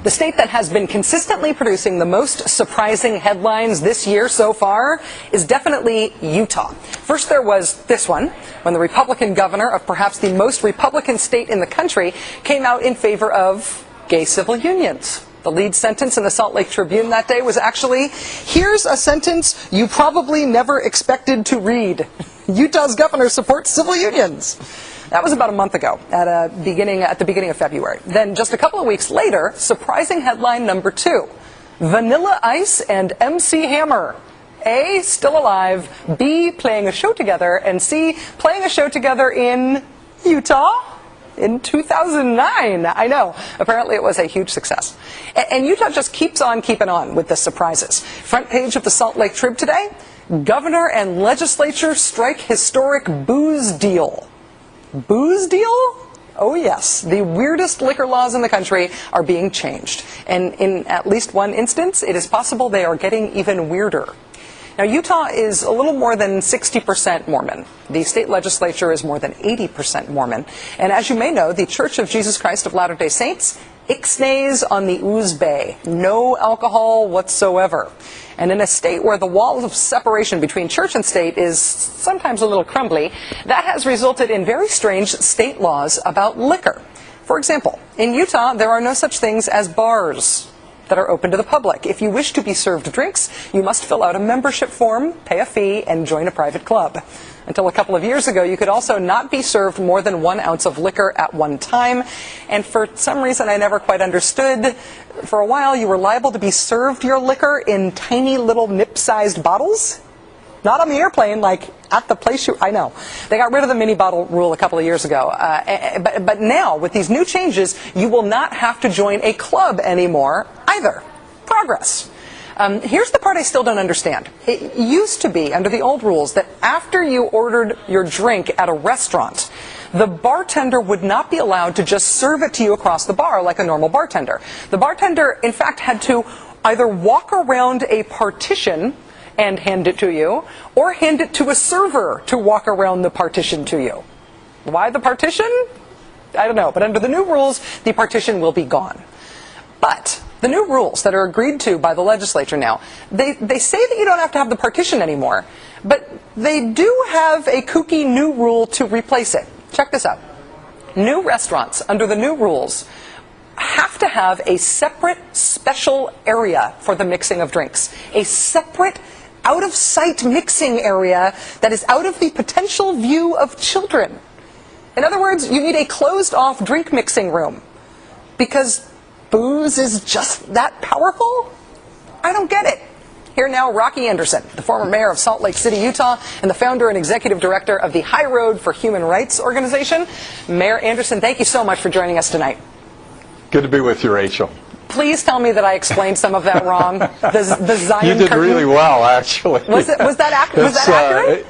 The state that has been consistently producing the most surprising headlines this year so far is definitely Utah. First there was this one, when the Republican governor of perhaps the most Republican state in the country came out in favor of gay civil unions. The lead sentence in the Salt Lake Tribune that day was actually, "Here's a sentence you probably never expected to read. Utah's governor supports civil unions." That was about a month ago, at the beginning of February. Then just a couple of weeks later, surprising headline number 2. Vanilla Ice and MC Hammer. A, still alive, B, playing a show together, and C, playing a show together in Utah in 2009. I know. Apparently it was a huge success. And Utah just keeps on keeping on with the surprises. Front page of the Salt Lake Trib today, governor and legislature strike historic booze deal. Booze deal? Oh yes, the weirdest liquor laws in the country are being changed. And in at least one instance, it is possible they are getting even weirder. Now, Utah is a little more than 60% Mormon. The state legislature is more than 80% Mormon. And as you may know, the Church of Jesus Christ of Latter-day Saints ixnays on the ooze bay. No alcohol whatsoever. And in a state where the wall of separation between church and state is sometimes a little crumbly, that has resulted in very strange state laws about liquor. For example, in Utah, there are no such things as bars that are open to the public. If you wish to be served drinks, you must fill out a membership form, pay a fee, and join a private club. Until a couple of years ago, you could also not be served more than 1 ounce of liquor at one time. And for some reason I never quite understood, for a while you were liable to be served your liquor in tiny little nip-sized bottles. Not on the airplane, like at the place I know. They got rid of the mini bottle rule a couple of years ago. But now, with these new changes, you will not have to join a club anymore either. Progress. Here's the part I still don't understand. It used to be, under the old rules, that after you ordered your drink at a restaurant, the bartender would not be allowed to just serve it to you across the bar like a normal bartender. The bartender, in fact, had to either walk around a partition and hand it to you, or hand it to a server to walk around the partition to you. Why the partition? I don't know, but under the new rules, the partition will be gone. But the new rules that are agreed to by the legislature now, they say that you don't have to have the partition anymore, but they do have a kooky new rule to replace it. Check this out. New restaurants, under the new rules, have to have a separate special area for the mixing of drinks. A separate out-of-sight mixing area that is out of the potential view of children. In other words, you need a closed-off drink mixing room. Because booze is just that powerful? I don't get it. Here now, Rocky Anderson, the former mayor of Salt Lake City, Utah, and the founder and executive director of the High Road for Human Rights organization. Mayor Anderson, thank you so much for joining us tonight. Good to be with you, Rachel. Please tell me that I explained some of that wrong. The Zion You did curtain. really well, actually. Was that accurate?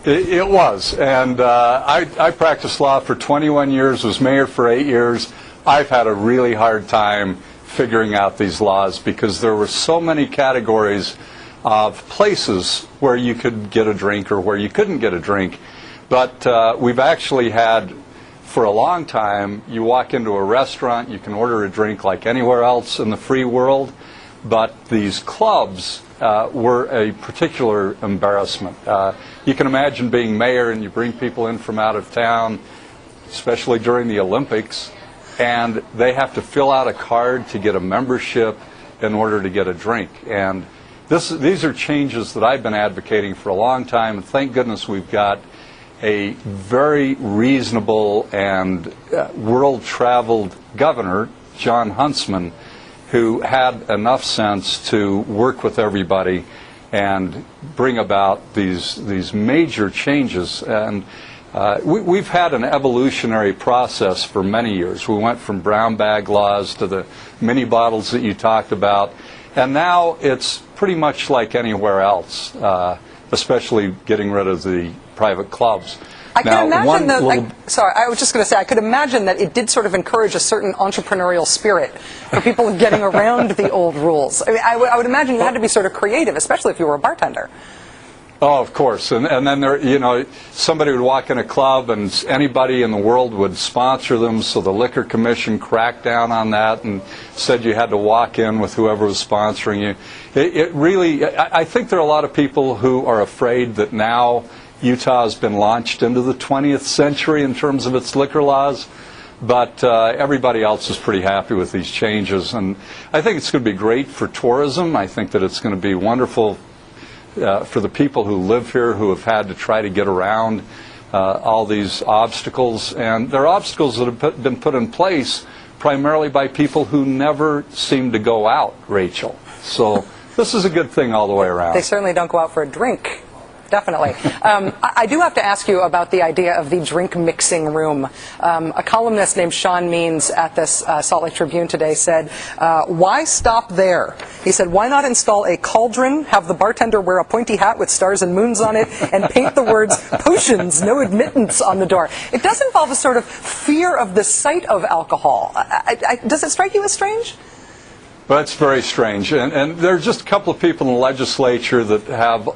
It was. And I practiced law for 21 years, was mayor for 8 years. I've had a really hard time figuring out these laws because there were so many categories of places where you could get a drink or where you couldn't get a drink. But we've actually had, for a long time, you walk into a restaurant, you can order a drink like anywhere else in the free world, but these clubs were a particular embarrassment. You can imagine being mayor and you bring people in from out of town, especially during the Olympics, and they have to fill out a card to get a membership in order to get a drink. And these are changes that I've been advocating for a long time, and thank goodness we've got a very reasonable and world-traveled governor, John Huntsman, who had enough sense to work with everybody and bring about these major changes. And we've had an evolutionary process for many years. We went from brown bag laws to the mini bottles that you talked about, and now it's pretty much like anywhere else, especially getting rid of the private clubs. I can imagine I was just going to say, I could imagine that it did sort of encourage a certain entrepreneurial spirit for people getting around the old rules. I mean, I would imagine you had to be sort of creative, especially if you were a bartender. Oh, of course. And then there, somebody would walk in a club and anybody in the world would sponsor them, so the Liquor Commission cracked down on that and said you had to walk in with whoever was sponsoring you. It really, I think there are a lot of people who are afraid that now Utah has been launched into the 20th century in terms of its liquor laws. But everybody else is pretty happy with these changes. And I think it's going to be great for tourism. I think that it's going to be wonderful for the people who live here, who have had to try to get around all these obstacles. And they're obstacles that have been put in place primarily by people who never seem to go out, Rachel. So this is a good thing all the way around. They certainly don't go out for a drink. Definitely. I do have to ask you about the idea of the drink mixing room. A columnist named Sean Means at this Salt Lake Tribune today said, why stop there? He said, why not install a cauldron, have the bartender wear a pointy hat with stars and moons on it, and paint the words, potions, no admittance on the door? It does involve a sort of fear of the sight of alcohol. Does it strike you as strange? Well, it's very strange. And there are just a couple of people in the legislature that have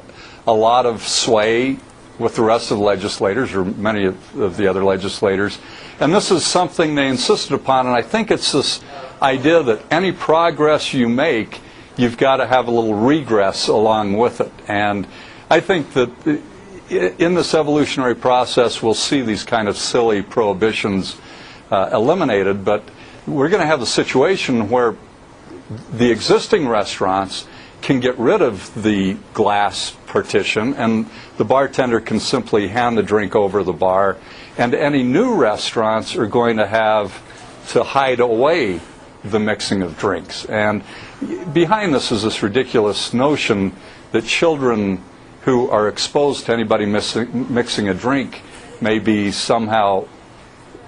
a lot of sway with the rest of the legislators, or many of the other legislators. And this is something they insisted upon, and I think it's this idea that any progress you make, you've got to have a little regress along with it. And I think that in this evolutionary process, we'll see these kind of silly prohibitions eliminated, but we're going to have a situation where the existing restaurants can get rid of the glass partition, and the bartender can simply hand the drink over the bar, and any new restaurants are going to have to hide away the mixing of drinks. And behind this is this ridiculous notion that children who are exposed to anybody mixing a drink may be somehow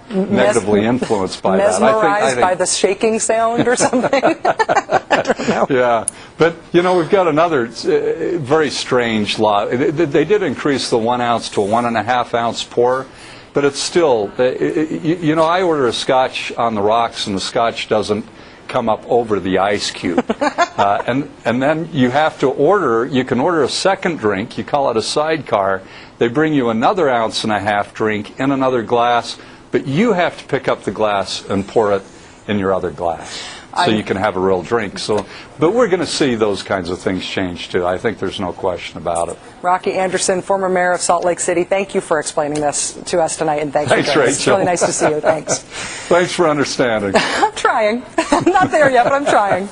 negatively influeed by that. Mesmerized I think by the shaking sound or something? I don't know. Yeah, but we've got another very strange law. They did increase the 1 ounce to a 1.5 ounce pour, but it's still, I order a scotch on the rocks and the scotch doesn't come up over the ice cube. And then you have to you can order a second drink, you call it a sidecar. They bring you another 1.5 ounce drink in another glass, but you have to pick up the glass and pour it in your other glass so you can have a real drink. But we're going to see those kinds of things change too. I think there's no question about it. Rocky Anderson, former mayor of Salt Lake City, thank you for explaining this to us tonight, and thanks Rachel. It's really nice to see you. Thanks. Thanks for understanding. I'm trying. I'm not there yet, but I'm trying.